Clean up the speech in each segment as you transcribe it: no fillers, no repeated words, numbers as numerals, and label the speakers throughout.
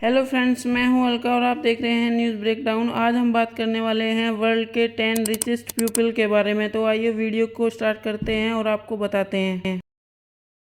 Speaker 1: Hello friends, मैं हूं अलका और आप देख रहे हैं न्यूज़ ब्रेकडाउन। आज हम बात करने वाले हैं वर्ल्ड के 10 रिचेस्ट पीपल के बारे में। तो आइए वीडियो को स्टार्ट करते हैं और आपको बताते हैं।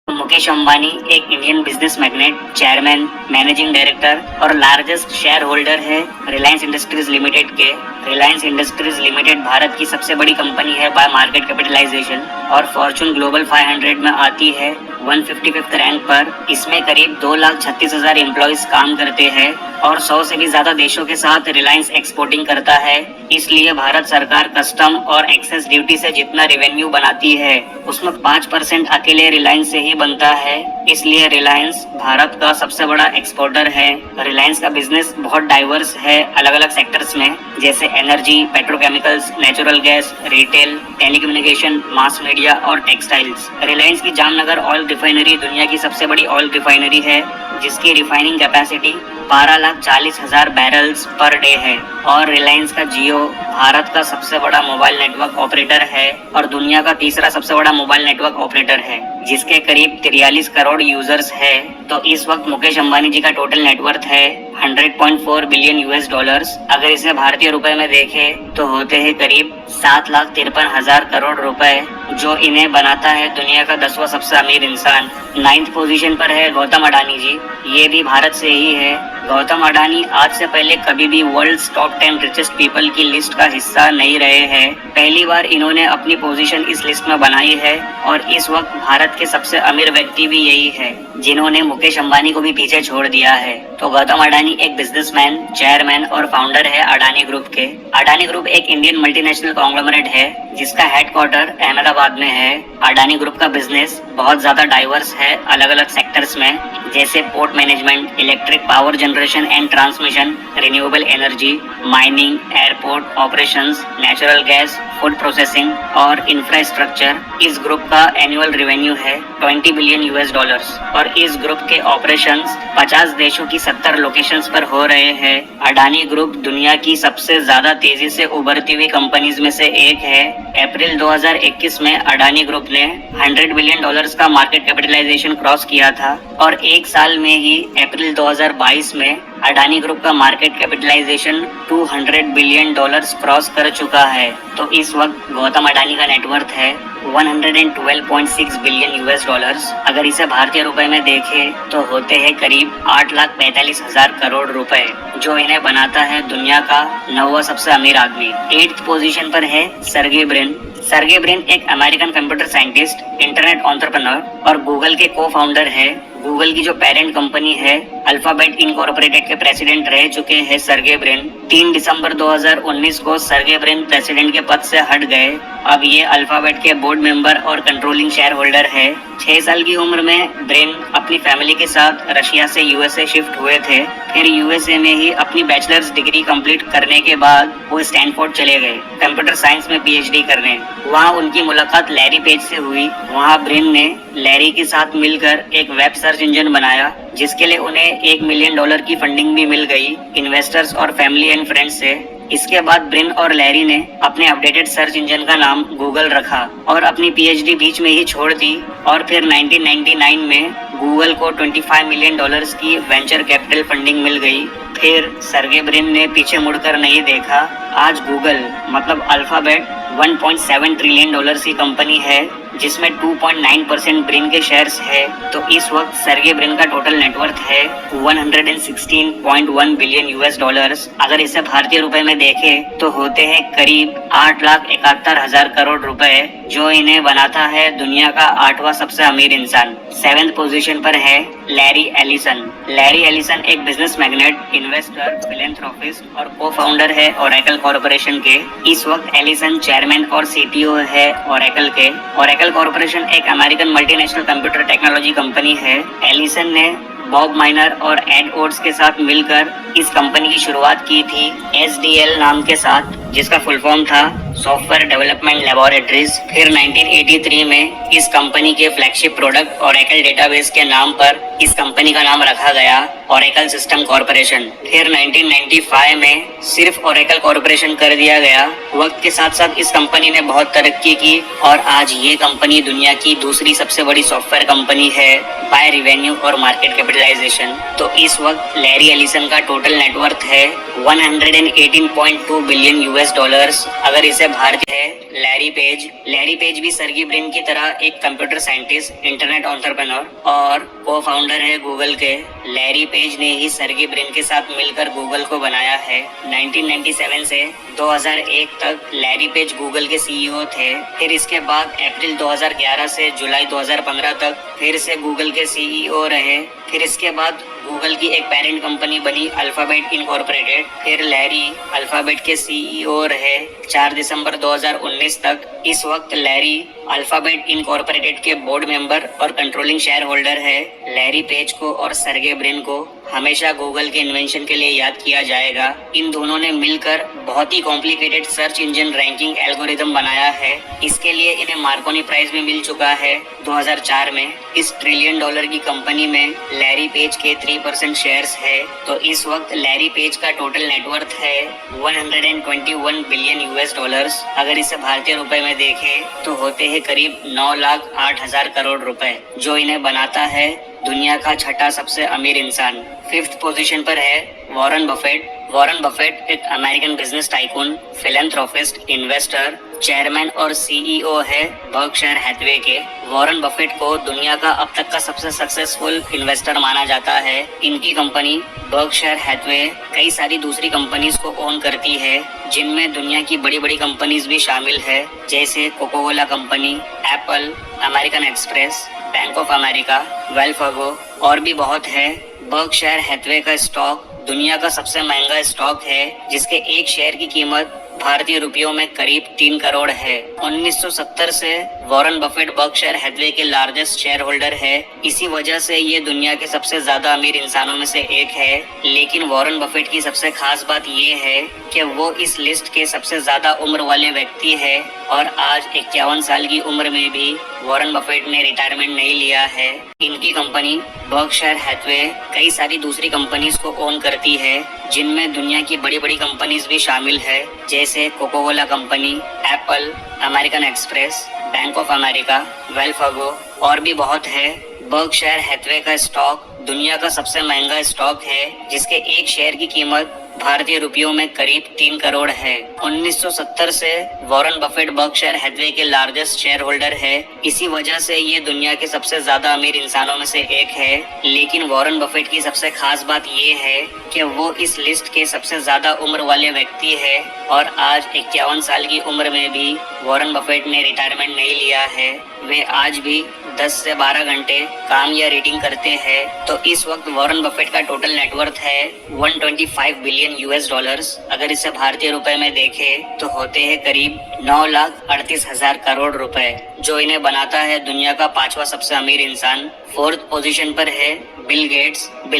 Speaker 2: मुकेश अंबानी एक Indian business magnet, chairman, managing director और लार्जेस्ट शेयर होल्डर है रिलायंस इंडस्ट्रीज लिमिटेड के। रिलायंस इंडस्ट्रीज लिमिटेड भारत की सबसे बड़ी कंपनी है बाय मार्केट कैपिटलाइजेशन और फॉर्चून ग्लोबल 500 में आती है 155th रैंक पर। इसमें करीब 2,36,000 एम्प्लॉइज काम करते हैं और 100 से भी ज्यादा देशों के साथ रिलायंस एक्सपोर्टिंग करता है। इसलिए भारत सरकार कस्टम और एक्सेस ड्यूटी से जितना रेवेन्यू बनाती है उसमें 5% अकेले रिलायंस से ही बनता है। इसलिए रिलायंस भारत का सबसे बड़ा एक्सपोर्टर है। रिलायंस का बिजनेस बहुत डाइवर्स है अलग अलग सेक्टर्स में, जैसे energy, petrochemicals, natural gas, retail, telecommunication, mass media और टेक्सटाइल्स। रिलायंस की जामनगर ऑयल रिफाइनरी दुनिया की सबसे बड़ी ऑयल रिफाइनरी है, जिसकी refining capacity 12,40,000 barrels per day है। और रिलायंस का जियो भारत का सबसे बड़ा मोबाइल नेटवर्क ऑपरेटर है और दुनिया का तीसरा सबसे बड़ा मोबाइल नेटवर्क ऑपरेटर है, जिसके करीब 43 करोड़ यूजर्स है। तो इस वक्त मुकेश अंबानी जी का टोटल नेटवर्थ है 100.4 बिलियन US डॉलर्स। अगर इसे भारतीय रुपए में देखें तो होते हैं करीब 7,53,000 करोड़ रुपए, जो इन्हें बनाता है दुनिया का 10वां सबसे अमीर इंसान। 9th पोजीशन पर है गौतम अडानी जी, ये भी भारत से ही है। गौतम अडानी आज से पहले कभी भी वर्ल्ड टॉप 10 रिचेस्ट पीपल की लिस्ट का हिस्सा नहीं रहे हैं। पहली बार इन्होंने अपनी पोजीशन इस लिस्ट में बनाई है और इस वक्त भारत के सबसे अमीर व्यक्ति भी यही है, जिन्होंने मुकेश अंबानी को भी पीछे छोड़ दिया है। तो गौतम अडानी एक बिजनेसमैन, चेयरमैन और फाउंडर है अडानी ग्रुप के। अडानी ग्रुप एक इंडियन मल्टीनेशनल कॉन्ग्लोमरेट है जिसका हेडक्वार्टर अहमदाबाद में है। अडानी ग्रुप का बिजनेस बहुत ज्यादा डाइवर्स है अलग अलग सेक्टर्स में, जैसे port management, electric power generation and transmission, renewable energy, mining, airport operations, natural gas, food processing और इंफ्रास्ट्रक्चर। इस ग्रुप का एनुअल रेवेन्यू है 20 बिलियन US डॉलर्स और इस ग्रुप के ऑपरेशंस 50 देशों की 70 लोकेशंस पर हो रहे हैं। अडानी ग्रुप दुनिया की सबसे ज्यादा तेजी से उभरती हुई कंपनीज में से एक है। अप्रैल 2021 में अडानी ग्रुप ने 100 बिलियन डॉलर्स का मार्केट कैपिटलाइजेशन क्रॉस किया था और एक साल में ही अप्रैल 2022 में अडानी ग्रुप का market capitalization 200 billion dollars cross कर चुका है। तो इस वक्त गौतम अडानी का नेटवर्थ है 112.6 बिलियन US डॉलर्स। अगर इसे भारतीय रुपए में देखें तो होते हैं करीब 8,45,000 करोड़ रुपए, जो इन्हें बनाता है दुनिया का 9वां सबसे अमीर आदमी। 8th पोजीशन पर है सर्गे ब्रिन। सर्गे ब्रिन एक American computer scientist, internet entrepreneur और गूगल के को फाउंडर है। गूगल की जो पेरेंट कंपनी है अल्फाबेट इनकॉर्पोरेटेड के प्रेसिडेंट रह चुके हैं सर्गे ब्रिन। 3 दिसंबर 2019 को सर्गे ब्रिन प्रेसिडेंट के पद से हट गए। अब ये अल्फाबेट के बोर्ड मेंबर और कंट्रोलिंग शेयर होल्डर है। 6 साल की उम्र में ब्रिन अपनी फैमिली के साथ रशिया से USA शिफ्ट हुए थे। फिर USA में ही अपनी बैचलर्स डिग्री कंप्लीट करने के बाद वो स्टैनफोर्ड चले गए कंप्यूटर साइंस में PhD करने। वहाँ उनकी मुलाकात लैरी पेज से हुई। वहाँ ब्रिन ने लैरी के साथ मिलकर एक वेब सर्च इंजन बनाया, जिसके लिए उन्हें $1 मिलियन की फंडिंग भी मिल गई इन्वेस्टर्स और फैमिली एंड फ्रेंड्स से। इसके बाद ब्रिन और लैरी ने अपने अपडेटेड सर्च इंजन का नाम गूगल रखा और अपनी PhD बीच में ही छोड़ दी। और फिर 1999 में गूगल को $25 मिलियन की वेंचर कैपिटल फंडिंग मिल गई। फिर सर्गे ब्रिन ने पीछे मुड़कर नहीं देखा। आज गूगल मतलब अल्फाबेट 1.7 ट्रिलियन डॉलर्स की कंपनी है, जिसमें 2.9% ब्रिन के शेयर्स है। तो इस वक्त सर्गे ब्रिन का टोटल नेटवर्थ है 116.1 बिलियन US डॉलर्स। अगर इसे भारतीय रुपए में देखें तो होते हैं करीब 8,71,000 करोड़ रुपए, जो इन्हें बनाता है दुनिया का 8वां सबसे अमीर इंसान। 7th पोजीशन पर है लैरी एलिसन। लैरी एलिसन एक बिजनेस मैग्नेट, इन्वेस्टर, फिलैंथ्रोपिस्ट और को फाउंडर है ओरेकल कॉर्पोरेशन के। इस वक्त एलिसन चेयरमैन और CTO है ओरेकल के। ओरेकल कॉर्पोरेशन एक American multinational computer technology company है। एलिसन ने बॉब माइनर और एड ओट्स के साथ मिलकर इस कंपनी की शुरुआत की थी SDL नाम के साथ, जिसका फुल फॉर्म था सॉफ्टवेयर डेवलपमेंट लेबोरेटरीज। फिर 1983 में इस कंपनी के फ्लैगशिप प्रोडक्ट ओरेकल डेटाबेस के नाम पर इस कंपनी का नाम रखा गया, ओरेकल सिस्टम कॉर्पोरेशन। फिर 1995 में सिर्फ ओरेकल कॉर्पोरेशन कर दिया गया। वक्त के साथ साथ इस कंपनी ने बहुत तरक्की की और आज ये कंपनी दुनिया की दूसरी सबसे बड़ी सॉफ्टवेयर कंपनी है बाय रेवेन्यू और मार्केट कैपिटलाइजेशन। तो इस वक्त लैरी एलिसन का टोटल नेटवर्थ है 118.2 बिलियन यूएस डॉलर्स। अगर इसे भारतीय है लैरी पेज भी सर्गी ब्रिन की तरह एक कंप्यूटर साइंटिस्ट, इंटरनेट एंटरप्रेन्योर और को फाउंडर है गूगल के। लैरी पेज ने ही सर्गी ब्रिन के साथ मिलकर गूगल को बनाया है। 1997 से 2001 तक लैरी पेज गूगल के सीईओ थे। फिर इसके बाद अप्रैल 2011 से जुलाई 2015 तक फिर से गूगल के सीईओ रहे। फिर इसके बाद गूगल की एक पेरेंट कंपनी बनी अल्फाबेट इनकॉर्पोरेटेड। फिर लैरी अल्फाबेट के सीईओ रहे 4 दिसंबर 2019 तक। इस वक्त लैरी अल्फाबेट इनकॉर्पोरेटेड के बोर्ड मेंबर और कंट्रोलिंग शेयर होल्डर है। लैरी पेज को और सर्गे ब्रिन को हमेशा गूगल के इन्वेंशन के लिए याद किया जाएगा। इन दोनों ने मिलकर बहुत ही complicated search engine ranking algorithm बनाया है। इसके लिए इन्हें मार्कोनी प्राइज भी मिल चुका है 2004 में। इस $1 ट्रिलियन की कंपनी में लैरी पेज के 3% शेयर्स है। तो इस वक्त लैरी पेज का टोटल नेटवर्थ है 121 बिलियन यूएस डॉलर्स। अगर इसे भारतीय रुपए में देखें तो होते हैं करीब 9,08,000 करोड़ रुपए, जो इन्हें बनाता है दुनिया का छठा सबसे अमीर इंसान। 5th पोजीशन पर है वॉरेन बफेट एक American business tycoon, philanthropist, investor, chairman और सीईओ है बर्कशायर हैथवे के। वॉरेन बफेट को दुनिया का अब तक का सबसे सक्सेसफुल इन्वेस्टर माना जाता है। इनकी कंपनी बर्कशायर हैथवे कई सारी दूसरी कंपनीज को ओन करती है, जिनमें दुनिया की बड़ी बड़ी कंपनीज भी शामिल है, जैसे Coca Cola company, Apple, American express, bank of America, Wells Fargo और भी बहुत है। बर्कशायर हैथवे का स्टॉक दुनिया का सबसे महंगा स्टॉक है, जिसके एक शेयर की कीमत भारतीय रुपयों में करीब 3 करोड़ है। 1970 से वॉरेन बफेट बर्कशायर हैथवे के लार्जेस्ट शेयर होल्डर है। इसी वजह से ये दुनिया के सबसे ज्यादा अमीर इंसानों में से एक है। लेकिन वॉरेन बफेट की सबसे खास बात ये है कि वो इस लिस्ट के सबसे ज्यादा उम्र वाले व्यक्ति है और आज 51 साल की उम्र में भी वॉरेन बफेट ने रिटायरमेंट नहीं लिया है। इनकी कंपनी बर्कशायर हैथवे कई सारी दूसरी कंपनीज को ओन करती है, जिनमें दुनिया की बड़ी बड़ी कंपनीज भी शामिल है, जैसे Coca Cola company, Apple, American express, bank of America, Wells Fargo और भी बहुत है। बर्कशायर हैथवे का स्टॉक दुनिया का सबसे महंगा स्टॉक है, जिसके एक शेयर की कीमत भारतीय रुपयों में करीब 3 करोड़ है। 1970 से वॉरेन बफेट बर्कशायर हैथवे के लार्जेस्ट शेयर होल्डर है। इसी वजह से ये दुनिया के सबसे ज्यादा अमीर इंसानों में से एक है। लेकिन वॉरेन बफेट की सबसे खास बात ये है कि वो इस लिस्ट के सबसे ज्यादा उम्र वाले व्यक्ति है और आज 51 साल की उम्र में भी वॉरेन बफेट ने रिटायरमेंट नहीं लिया है। वे आज भी 10 से 12 घंटे काम या रीडिंग करते हैं। तो इस वक्त वॉरेन बफेट का टोटल नेटवर्थ है 125 बिलियन यूएस डॉलर्स। अगर इसे भारतीय रुपए में देखें तो होते हैं करीब 9,38,000 करोड़ रुपए, जो इन्हें बनाता है दुनिया का 5वां सबसे अमीर इंसान। 4th पोजीशन पर है बिल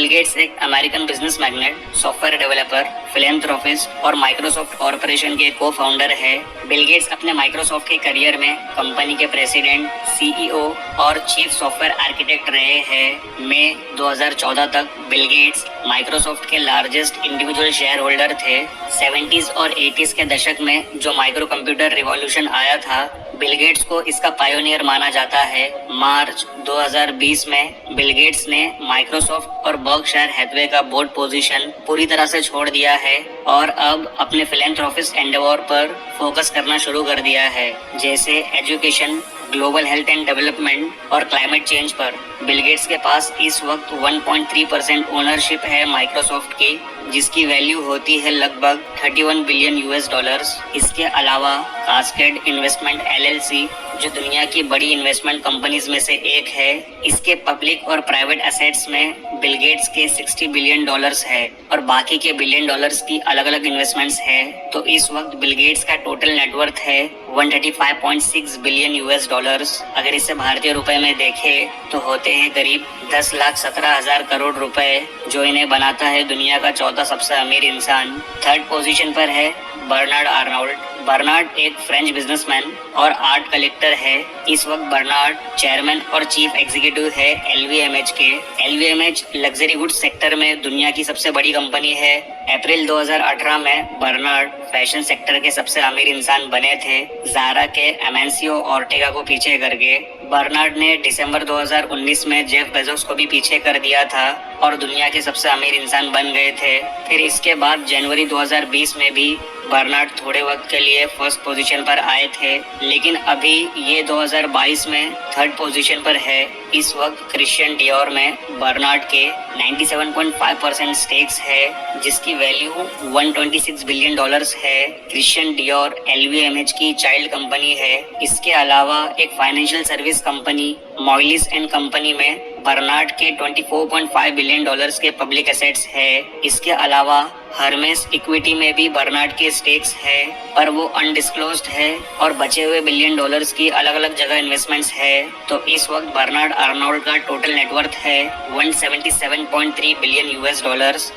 Speaker 2: गेट्स एक American business magnet, software developer, philanthropist और माइक्रोसॉफ्ट कॉर्पोरेशन के को फाउंडर है। बिल गेट्स अपने माइक्रोसॉफ्ट के करियर में कंपनी के प्रेसिडेंट, सीईओ और चीफ सॉफ्टवेयर आर्किटेक्ट रहे हैं। मई 2014 तक बिल गेट्स माइक्रोसॉफ्ट के लार्जेस्ट इंडिविजुअल शेयर होल्डर थे। 70s और 80s के दशक में जो माइक्रो कंप्यूटर रिवॉल्यूशन आया था, बिल गेट्स को इसका पायोनियर माना जाता है। मार्च 2020 में बिल गेट्स ने माइक्रोसॉफ्ट और बर्कशायर हैथवे का बोर्ड पोजीशन पूरी तरह से छोड़ दिया है और अब अपने फिलैंथ्रोपिस्ट एंडेवर पर फोकस करना शुरू कर दिया है, जैसे education, global health and development और क्लाइमेट चेंज पर। बिल गेट्स के पास इस वक्त 1.3% ओनरशिप है माइक्रोसॉफ्ट की, जिसकी वैल्यू होती है लगभग 31 बिलियन यूएस डॉलर्स। इसके अलावा कास्केड इन्वेस्टमेंट LLC, जो दुनिया की बड़ी इन्वेस्टमेंट कंपनीज में से एक है, इसके पब्लिक और प्राइवेट एसेट्स में बिल गेट्स के 60 बिलियन डॉलर्स है और बाकी के बिलियन डॉलर्स की अलग अलग इन्वेस्टमेंट्स है। तो इस वक्त बिल गेट्स का टोटल नेटवर्थ है 135.6 बिलियन यूएस डॉलर्स। अगर इसे भारतीय रुपए में देखें तो होते हैं करीब 10,17,000 करोड़ रुपए, जो इन्हें बनाता है दुनिया का 4था सबसे अमीर इंसान। 3rd पोजीशन पर है बर्नार्ड आर्नोल्ड, बर्नार्ड एक फ्रेंच बिजनेसमैन और आर्ट कलेक्टर है। इस वक्त बर्नार्ड चेयरमैन और चीफ एग्जीक्यूटिव है LVMH के। LVMH लग्जरी गुड्स सेक्टर में दुनिया की सबसे बड़ी कंपनी है। अप्रैल 2018 में बर्नार्ड फैशन सेक्टर के सबसे अमीर इंसान बने थे, ज़ारा के एमेंसियो ऑर्टेगा को पीछे करके। बर्नार्ड ने दिसंबर 2019 में जेफ बेजोस को भी पीछे कर दिया था और दुनिया के सबसे अमीर इंसान बन गए थे। फिर इसके बाद जनवरी 2020 में भी बर्नार्ड थोड़े वक्त के लिए फर्स्ट पोजीशन पर आए थे, लेकिन अभी ये 2022 में थर्ड पोजीशन पर है। इस वक्त क्रिश्चियन डियोर में बर्नार्ड के 97.5% स्टेक्स है, जिसकी वैल्यू $126 बिलियन है। क्रिश्चियन डियोर LVMH की चाइल्ड कंपनी है। इसके अलावा एक financial service company Moelis and company में बर्नार्ड के $24.5 बिलियन के पब्लिक एसेट्स है। इसके अलावा हर्मेस इक्विटी में भी बर्नार्ड के स्टेक्स है, पर वो अनडिस्क्लोज्ड है और बचे हुए $बिलियन की अलग अलग जगह इन्वेस्टमेंट्स है। तो इस वक्त बर्नार्ड अर्नोल्ड का टोटल नेटवर्थ है $177.3 बिलियन।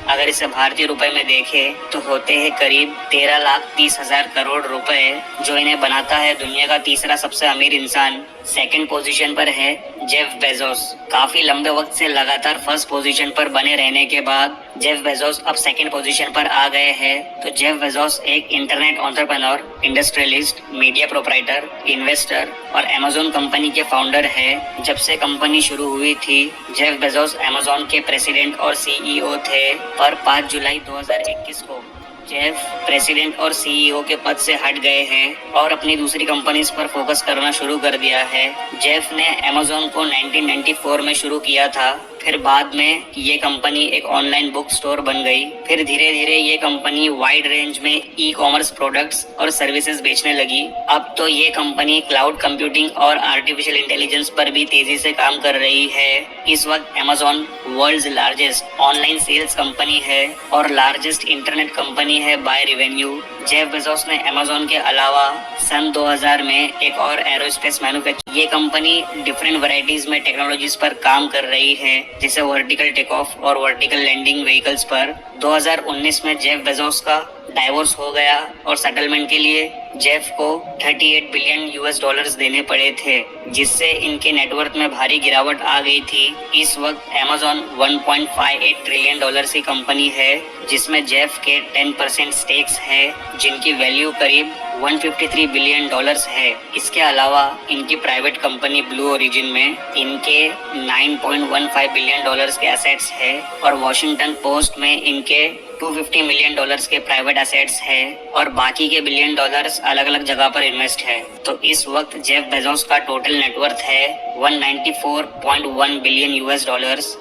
Speaker 2: अगर इसे भारतीय रुपए में देखें तो होते हैं करीब 13,30,000 करोड़ रुपए, जो इन्हें बनाता है दुनिया का तीसरा सबसे अमीर इंसान। सेकंड पोजीशन पर है जेफ बेजोस। काफी लंबे वक्त से लगातार फर्स्ट पोजीशन पर बने रहने के बाद जेफ बेजोस अब सेकंड पोजीशन पर आ गए हैं। तो जेफ बेजोस एक internet entrepreneur, industrialist, media proprietor, investor और अमेज़न कंपनी के फाउंडर है। जब से कंपनी शुरू हुई थी, जेफ बेजोस अमेज़न के प्रेसिडेंट और CEO थे, पर 5 जुलाई 2021 को जेफ प्रेसिडेंट और CEO के पद से हट गए हैं और अपनी दूसरी कंपनीज पर फोकस करना शुरू कर दिया है। जेफ ने अमेज़न को 1994 में शुरू किया था, फिर बाद में ये कंपनी एक ऑनलाइन बुक स्टोर बन गई। फिर धीरे धीरे ये कंपनी वाइड रेंज में ई-कॉमर्स प्रोडक्ट्स और सर्विसेज बेचने लगी। अब तो ये कंपनी क्लाउड कंप्यूटिंग और आर्टिफिशियल इंटेलिजेंस पर भी तेजी से काम कर रही है। इस वक्त Amazon world's largest online sales company है और लार्जेस्ट इंटरनेट कंपनी है बाय रेवेन्यू। जेफ बेजोस ने अमेज़न के अलावा सन 2000 में एक और एरोस्पेस मैन्युफैक्चर, ये कंपनी डिफरेंट वैरायटीज में टेक्नोलॉजीज पर काम कर रही है, जैसे वर्टिकल टेक ऑफ और वर्टिकल लैंडिंग व्हीकल्स पर। 2019 में जेफ बेजोस का डाइवोर्स हो गया और सेटलमेंट के लिए जेफ को $38 बिलियन देने पड़े थे, जिससे इनके नेटवर्थ में भारी गिरावट आ गई थी। इस वक्त अमेज़न $1.58 ट्रिलियन की कंपनी है, जिसमें जेफ के 10% स्टेक्स है, जिनकी वैल्यू करीब $153 बिलियन है। इसके अलावा इनकी प्राइवेट कंपनी ब्लू ओरिजिन में इनके $9.15 बिलियन के एसेट्स है और वॉशिंगटन पोस्ट में इनके $250 मिलियन के प्राइवेट एसेट्स है और बाकी के बिलियन डॉलर्स अलग अलग जगह पर इन्वेस्ट है। तो इस वक्त जेफ बेजोस का टोटल नेटवर्थ है $194.1 बिलियन।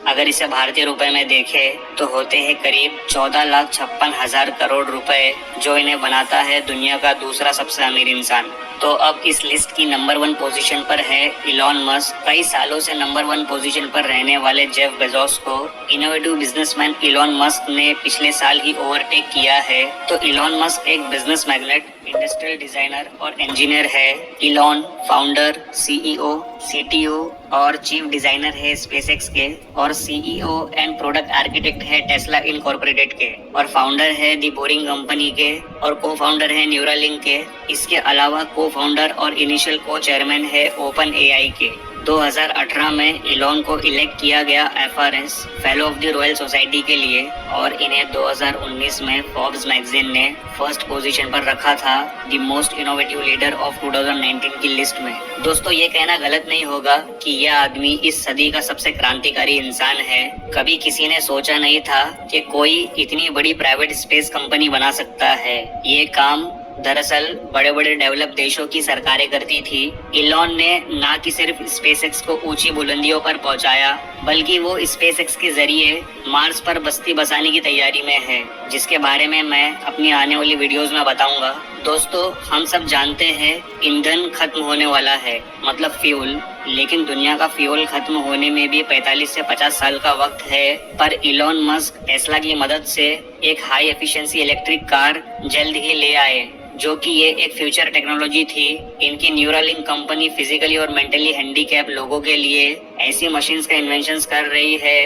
Speaker 2: अगर इसे भारतीय रुपए में देखें तो होते हैं करीब 14,56,000 करोड़ रुपए, जो इन्हें बनाता है दुनिया का दूसरा सबसे अमीर इंसान। तो अब इस लिस्ट की नंबर 1 पोजीशन पर है इलॉन मस्क। कई सालों से नंबर 1 पोजीशन पर रहने वाले जेफ बेजोस को इनोवेटिव बिजनेसमैन इलॉन मस्क ने पिछले साल ही ओवरटेक किया है। तो इलॉन मस्क एक बिजनेस मैग्नेट, इंडस्ट्रियल डिजाइनर और इंजीनियर है। इलॉन फाउंडर, CEO, CTO और चीफ डिजाइनर है स्पेसएक्स के और CEO एंड प्रोडक्ट आर्किटेक्ट है टेस्ला इनकॉर्पोरेटेड के और फाउंडर है दी बोरिंग कंपनी के और को फाउंडर है न्यूरालिंक के। इसके अलावा को फाउंडर और इनिशियल को चेयरमैन है ओपन AI के। 2018 में इलॉन को इलेक्ट किया गया FRS fellow of the royal society के लिए और इन्हें 2019 में फोर्ब्स मैगजीन ने फर्स्ट पोजीशन पर रखा था the most innovative leader of 2019 की लिस्ट में। दोस्तों, ये कहना गलत नहीं होगा कि यह आदमी इस सदी का सबसे क्रांतिकारी इंसान है। कभी किसी ने सोचा नहीं था कि कोई इतनी बड़ी प्राइवेट स्पेस कंपनी बना सकता है। ये काम दरअसल बड़े बड़े डेवलप देशों की सरकारें करती थी। इलॉन ने ना कि सिर्फ स्पेसएक्स को ऊंची बुलंदियों पर पहुंचाया, बल्कि वो स्पेसएक्स के जरिए मार्स पर बस्ती बसाने की तैयारी में है, जिसके बारे में मैं अपनी आने वाली वीडियोस में बताऊंगा। दोस्तों, हम सब जानते हैं ईंधन खत्म होने वाला है, मतलब फ्यूल, लेकिन दुनिया का फ्यूल खत्म होने में भी 45 से 50 साल का वक्त है। पर इलॉन मस्क टेस्ला की मदद से एक हाई एफिशिएंसी इलेक्ट्रिक कार जल्द ही ले आए, जो कि ये एक फ्यूचर टेक्नोलॉजी थी। इनकी न्यूरालिंक कंपनी फिजिकली और मेंटली हैंडीकैप लोगों के लिए ऐसी मशीन्स का इन्वेंशंस कर रही है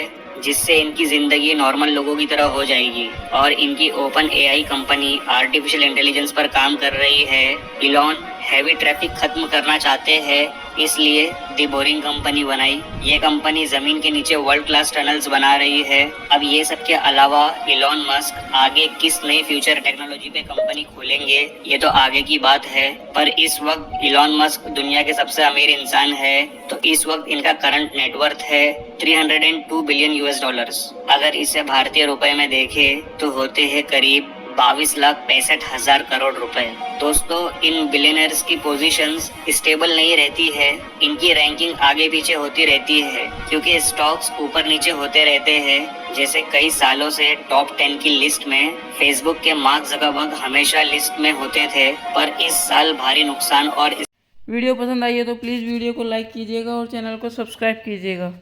Speaker 2: जिससे इनकी जिंदगी नॉर्मल लोगों की तरह हो जाएगी। और इनकी open AI company artificial intelligence पर काम कर रही है। इलॉन हैवी ट्रैफिक खत्म करना चाहते हैं, इसलिए दी बोरिंग कंपनी बनाई। ये कंपनी जमीन के नीचे वर्ल्ड क्लास टनल्स बना रही है। अब ये सब के अलावा इलॉन मस्क आगे किस नई फ्यूचर टेक्नोलॉजी पे कंपनी खोलेंगे ये तो आगे की बात है, पर इस वक्त इलॉन मस्क दुनिया के सबसे अमीर इंसान है। तो इस वक्त इनका करंट नेटवर्थ है 302 बिलियन यूएस डॉलर्स। अगर इसे भारतीय रुपए में देखें तो होते हैं करीब 22,65,000 करोड़ रुपए। दोस्तों, इन बिलियनर्स की पोजीशंस स्टेबल नहीं रहती है, इनकी रैंकिंग आगे पीछे होती रहती है क्योंकि स्टॉक्स ऊपर नीचे होते रहते हैं। जैसे कई सालों से टॉप 10 की लिस्ट में फेसबुक के मार्क ज़करबर्ग हमेशा लिस्ट में होते थे, पर इस साल भारी नुकसान और
Speaker 1: वीडियो पसंद आई है तो प्लीज़ वीडियो को लाइक कीजिएगा और चैनल को सब्सक्राइब कीजिएगा।